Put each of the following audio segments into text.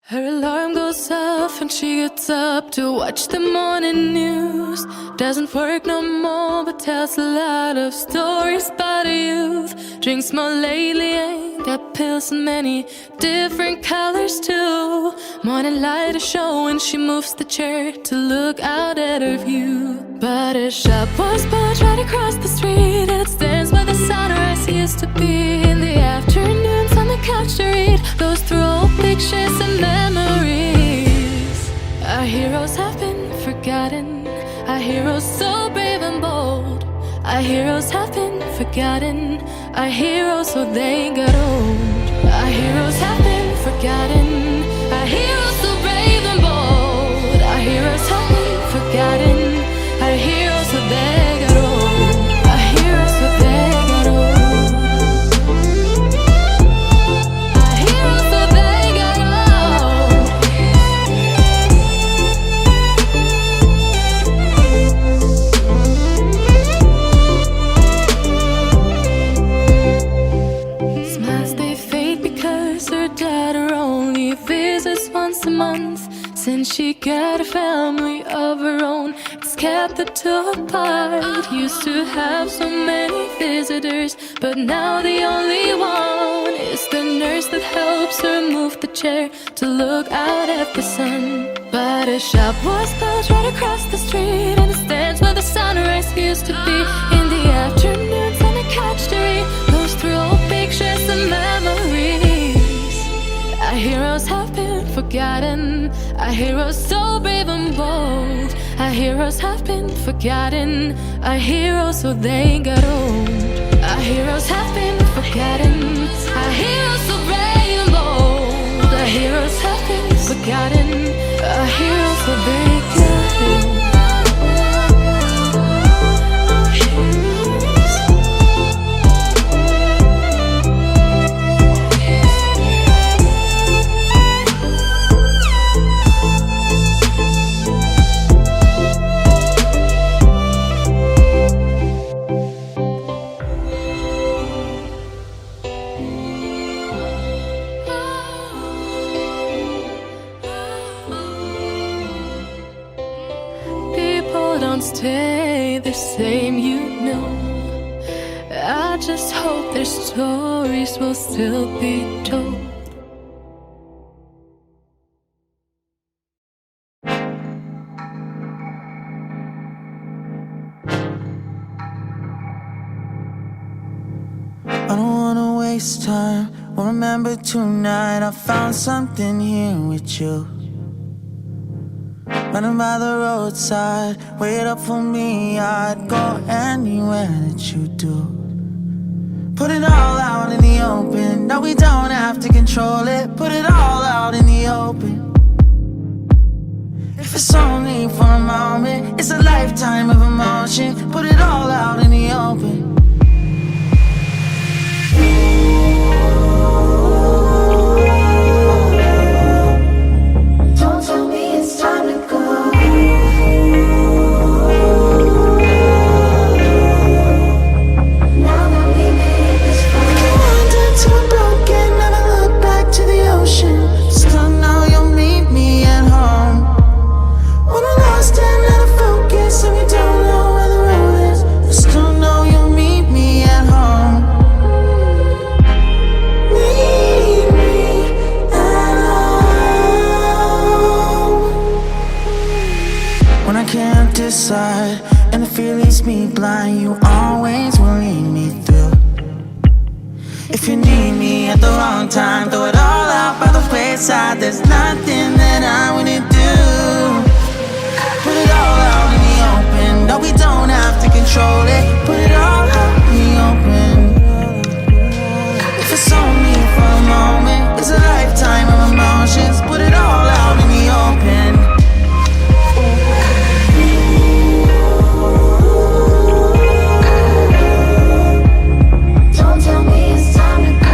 Her alarm goes off and she gets up to watch the morning news. Doesn't work no more but tells a lot of stories about her youth. Drinks more lately, ain't got pills in many different colors too. Morning light is showing, she moves the chair to look out at her view. But her shop was built right across the street, and it stands where the sunrise used to be. In the afternoons on the couch to read, goes through old pictures and memories. Our heroes have been forgotten, our heroes so brave and bold. Our heroes have been forgotten, our heroes so they got old. Our heroes have been forgotten, our heroes so brave and bold. Our heroes have been forgotten, our heroes so they got old. Our heroes so they got old. Our heroes so they got old. Smiles they fade because her daughter only visits once a month. Since she got a family of her own, it's kept the two apart. Used to have so many visitors, but now the only one is the nurse that helps her move the chair to look out at the sun. But her shop was built right across the street, and it stands where the sunrise used to be. In the afternoons on the couch to read, goes through old pictures and memories. Our heroes have been forgotten, our heroes so brave and bold. Our heroes have been forgotten, our heroes so they got old. Our heroes have been forgotten, our heroes so brave and bold. Our heroes have been forgotten, our heroes so they got old. Don't stay the same, you know. I just hope their stories will still be told. I don't wanna waste time. Well, remember tonight I found something here with you. Running by the roadside, wait up for me, I'd go anywhere that you do. Put it all out in the open, no we don't have to control it. Put it all out in the open. If it's only for a moment, it's a lifetime of emotion. Put it all out in the open. Don't tell me it's time to go. Now that we made this far, Wandered to a broken, never look back to the ocean. Still know you'll meet me at home. When we're lost and out of focus and we don't know where the road is, I still know you'll meet me at home. Meet me at home. When I can't decide and the fear leaves me blind, you always will lead me through. If you need me at the wrong time, throw it all out by the wayside. There's nothing that I wouldn't do. Put it all out in the open, no we don't have to control it. Put it all out in the open. If it's only for a moment, it's a lifetime of emotions. Put it all out in the open. don't tell me it's time to go.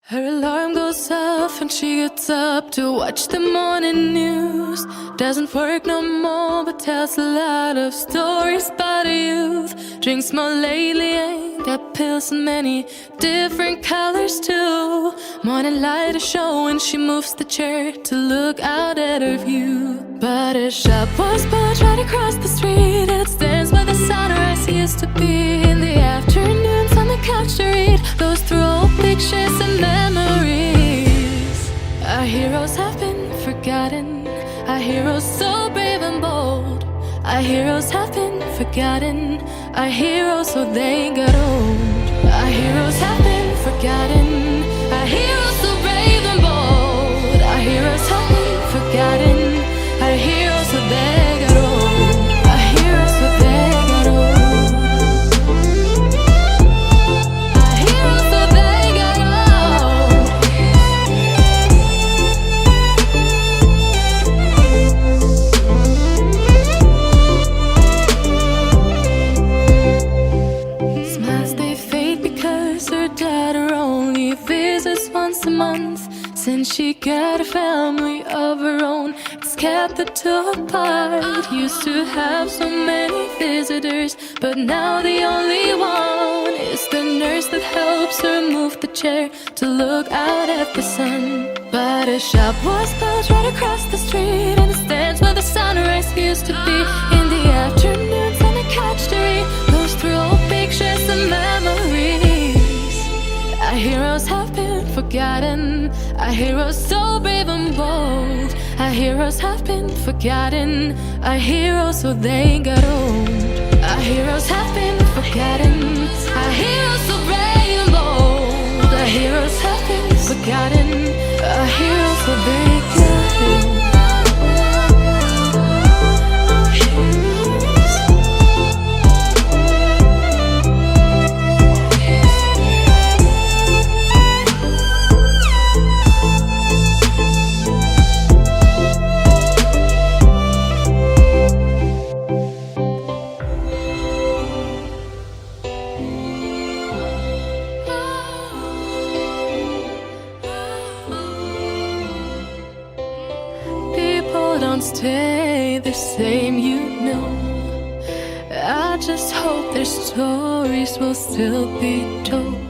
Her alarm goes off and she gets up to watch the morning news. Doesn't work no more but tells a lot of stories about her youth. Drinks more lately, ain't got pills in many different colors too. Morning light is showing, she moves the chair to look out at her view. But her shop was built right across the street, and it stands by the sunrise used to be. In the afternoons on the couch to read, goes through old pictures and memories. Our heroes have been forgotten, our heroes so brave and bold. Our heroes have been forgotten, our heroes so they got old. Our heroes have been forgotten, our heroes so brave and bold. Our heroes have been forgotten, our heroes so they got old. Our heroes so they got old. Our heroes so they got old. Smiles they fade because her daughter only visits once a month. Since she got a family of her own, it's kept it apart. Used to have so many visitors, but now the only one is the nurse that helps her move the chair to look out at the sun. But her shop was built right across the street, and it stands where the sunrise used to be. In the afternoons on the couch to read, goes through old pictures and memories. Our heroes have been forgotten, our heroes so brave and bold. Our heroes have been forgotten, our heroes so they got old. Our heroes have been forgotten, our heroes so brave and bold. Our heroes have been forgotten, our heroes so they got old. Don't stay the same, you know. I just hope their stories will still be told.